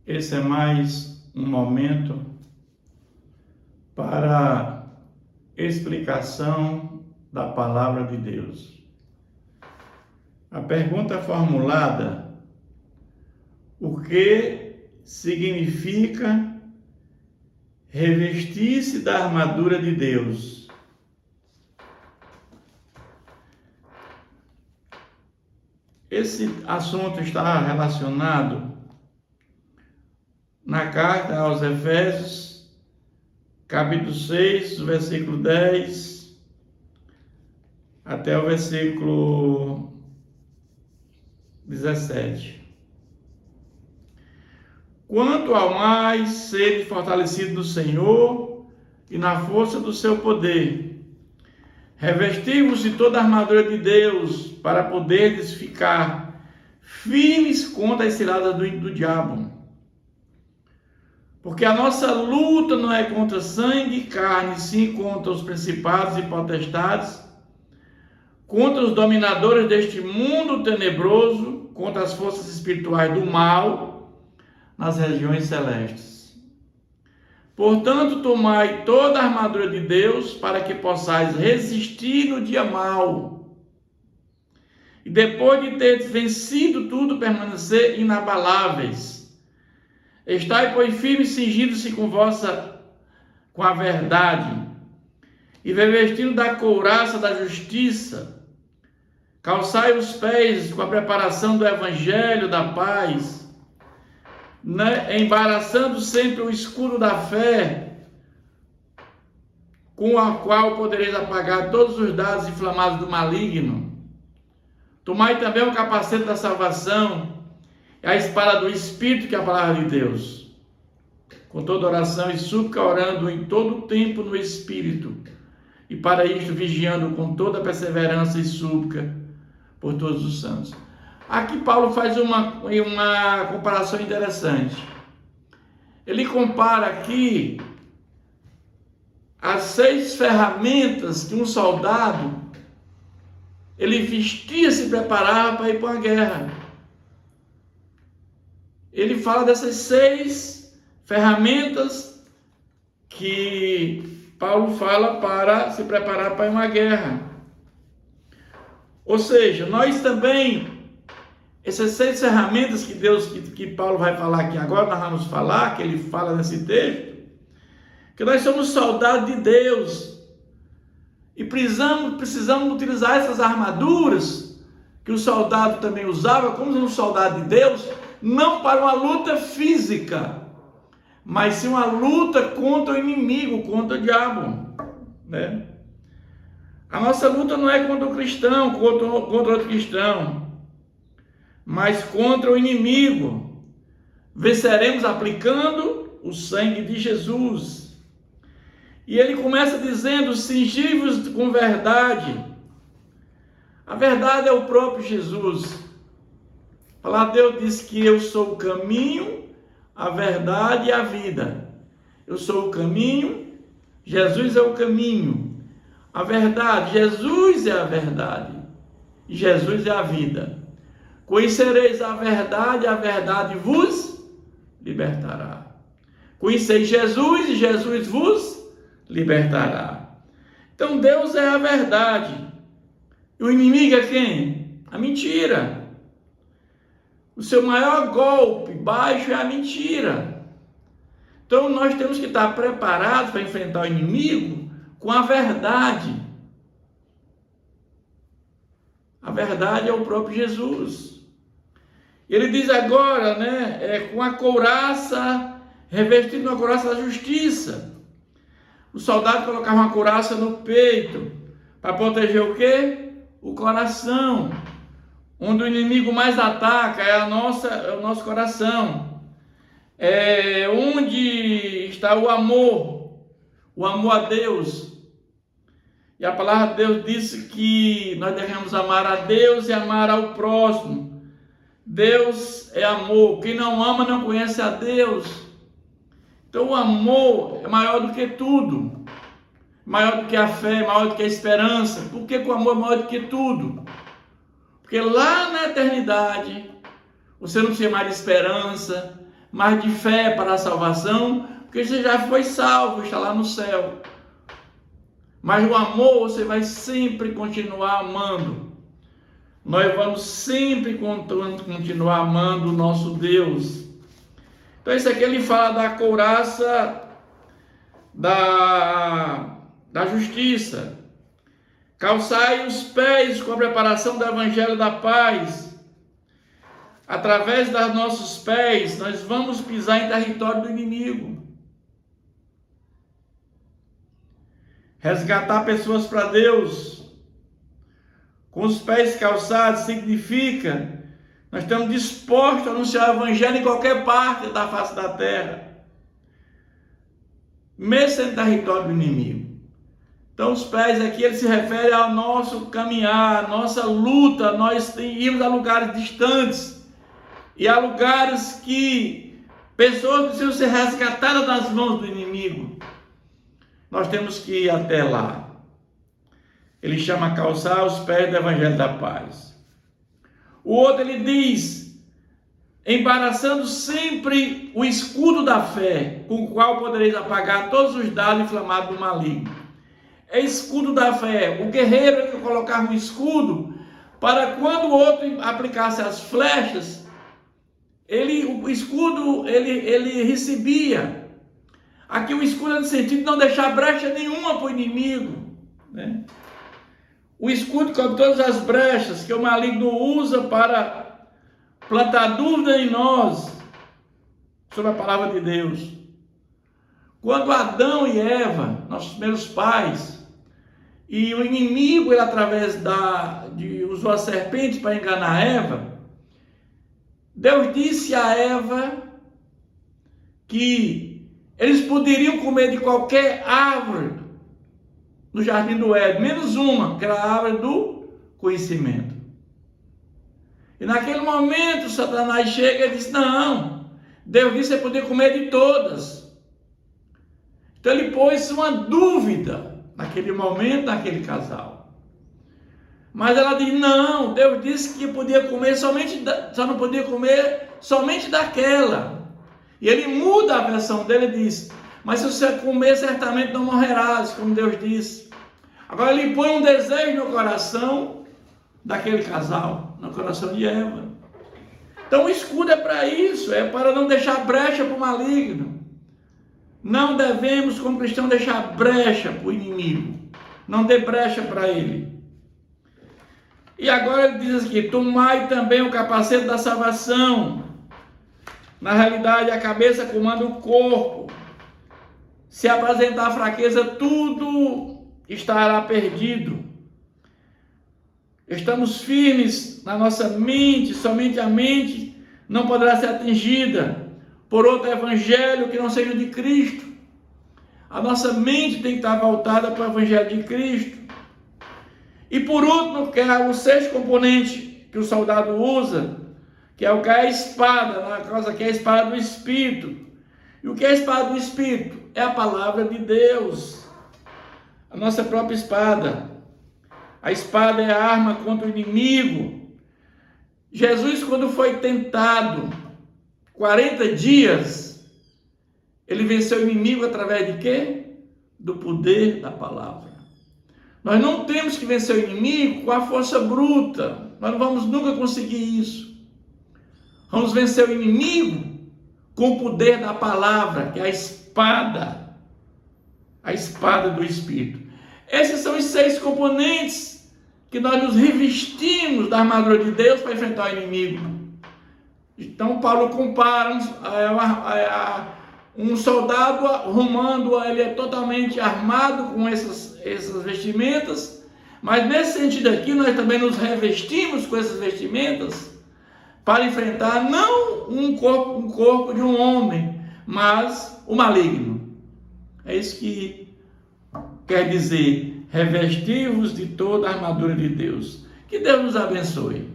Esse é mais um momento para explicação da palavra de Deus. A pergunta formulada: o que significa revestir-se da armadura de Deus? Esse assunto está relacionado na carta aos Efésios, capítulo 6, versículo 10 até o versículo 17. Quanto ao mais, sede fortalecido no Senhor e na força do seu poder. Revesti-vos de toda a armadura de Deus, para poderdes ficar firmes contra as ciladas do diabo. Porque a nossa luta não é contra sangue e carne, sim contra os principados e potestades, contra os dominadores deste mundo tenebroso, contra as forças espirituais do mal nas regiões celestes. Portanto, tomai toda a armadura de Deus, para que possais resistir no dia mau. E depois de ter vencido tudo, permanecer inabaláveis. Estai, pois, firmes, cingindo-se com a verdade, e revestindo da couraça da justiça. Calçai os pés com a preparação do evangelho da paz, embaraçando sempre o escudo da fé, com a qual podereis apagar todos os dardos inflamados do maligno. Tomai também o capacete da salvação e a espada do Espírito, que é a palavra de Deus, com toda oração e súplica, orando em todo o tempo no Espírito, e para isto vigiando com toda perseverança e súplica por todos os santos. Aqui Paulo faz uma comparação interessante. Ele compara aqui as 6 ferramentas que um soldado ele vestia, se preparava para ir para uma guerra. Ele fala dessas 6 ferramentas que Paulo fala para se preparar para uma guerra. Ou seja, nós também, essas 6 ferramentas que Paulo vai falar aqui agora, nós vamos falar, que ele fala nesse texto, que nós somos soldados de Deus e precisamos utilizar essas armaduras que o soldado também usava, como um soldado de Deus, não para uma luta física, mas sim uma luta contra o inimigo, contra o diabo, né? A nossa luta não é contra o cristão, contra outro cristão, mas contra o inimigo. Venceremos aplicando o sangue de Jesus. E ele começa dizendo: cingi-vos com verdade. A verdade é o próprio Jesus. A palavra de Deus diz que eu sou o caminho, a verdade e a vida. Eu sou o caminho, Jesus é o caminho. A verdade, Jesus é a verdade. E Jesus é a vida. Conhecereis a verdade vos libertará. Conheceis Jesus e Jesus vos libertará. Então Deus é a verdade. E o inimigo é quem? A mentira. O seu maior golpe baixo é a mentira. Então nós temos que estar preparados para enfrentar o inimigo com a verdade. A verdade é o próprio Jesus. Ele diz agora, com a couraça, revestido na couraça da justiça. O soldado colocava uma couraça no peito para proteger o quê? O coração. Onde o inimigo mais ataca é o nosso coração. É onde está o amor a Deus. E a palavra de Deus disse que nós devemos amar a Deus e amar ao próximo. Deus é amor. Quem não ama não conhece a Deus. Então o amor é maior do que tudo. Maior do que a fé, maior do que a esperança. Por que o amor é maior do que tudo? Porque lá na eternidade, você não precisa mais de esperança, mas de fé para a salvação, porque você já foi salvo, está lá no céu. Mas o amor você vai sempre continuar amando. Nós vamos sempre continuar amando o nosso Deus. Então isso aqui ele fala da couraça da justiça. Calçai os pés com a preparação do evangelho da paz. Através dos nossos pés, nós vamos pisar em território do inimigo. Resgatar pessoas para Deus. Com os pés calçados significa nós estamos dispostos a anunciar o evangelho em qualquer parte da face da terra, mesmo em território do inimigo. Então os pés aqui ele se refere ao nosso caminhar, nossa luta. Nós irmos a lugares distantes e a lugares que pessoas precisam ser resgatadas das mãos do inimigo. Nós temos que ir até lá. Ele chama calçar os pés do evangelho da paz. O outro ele diz, embaraçando sempre o escudo da fé, com o qual podereis apagar todos os dardos inflamados do maligno. É escudo da fé. O guerreiro ele colocava um escudo para quando o outro aplicasse as flechas, o escudo ele recebia. Aqui o escudo é no sentido de não deixar brecha nenhuma para o inimigo, né? O escudo cobre todas as brechas que o maligno usa para plantar dúvida em nós sobre a palavra de Deus. Quando Adão e Eva, nossos primeiros pais, e o inimigo, ele através usou a serpente para enganar Eva, Deus disse a Eva que eles poderiam comer de qualquer árvore no jardim do Éden, menos uma, que era a árvore do conhecimento. E naquele momento, Satanás chega e diz, não, Deus disse que você podia comer de todas. Então ele pôs uma dúvida naquele momento, naquele casal. Mas ela diz, não, Deus disse que podia comer só não podia comer somente daquela. E ele muda a versão dele e diz, mas se você comer, certamente não morrerás, como Deus disse. Agora ele põe um desejo no coração daquele casal, no coração de Eva. Então o escudo é para isso, é para não deixar brecha para o maligno. Não devemos, como cristãos, deixar brecha para o inimigo. Não dê brecha para ele. E agora ele diz aqui, tomai também o capacete da salvação. Na realidade, a cabeça comanda o corpo. Se apresentar fraqueza, tudo estará perdido. Estamos firmes na nossa mente, somente a mente não poderá ser atingida por outro evangelho que não seja o de Cristo. A nossa mente tem que estar voltada para o evangelho de Cristo. E por último, que é o sexto componente que o soldado usa, que é o que é a espada, na causa que é a espada do Espírito. E o que é a espada do Espírito? É a palavra de Deus, a nossa própria espada. A espada é a arma contra o inimigo. Jesus, quando foi tentado 40 dias, ele venceu o inimigo através de quê? Do poder da palavra. Nós não temos que vencer o inimigo com a força bruta. Nós não vamos nunca conseguir isso. Vamos vencer o inimigo com o poder da palavra, que é a espada do Espírito. Esses são os 6 componentes que nós nos revestimos da armadura de Deus para enfrentar o inimigo. Então Paulo compara um soldado romano, ele é totalmente armado com essas vestimentas, mas nesse sentido aqui nós também nos revestimos com essas vestimentas para enfrentar não um corpo de um homem, mas o maligno. É isso que quer dizer, revestivos de toda a armadura de Deus. Que Deus nos abençoe.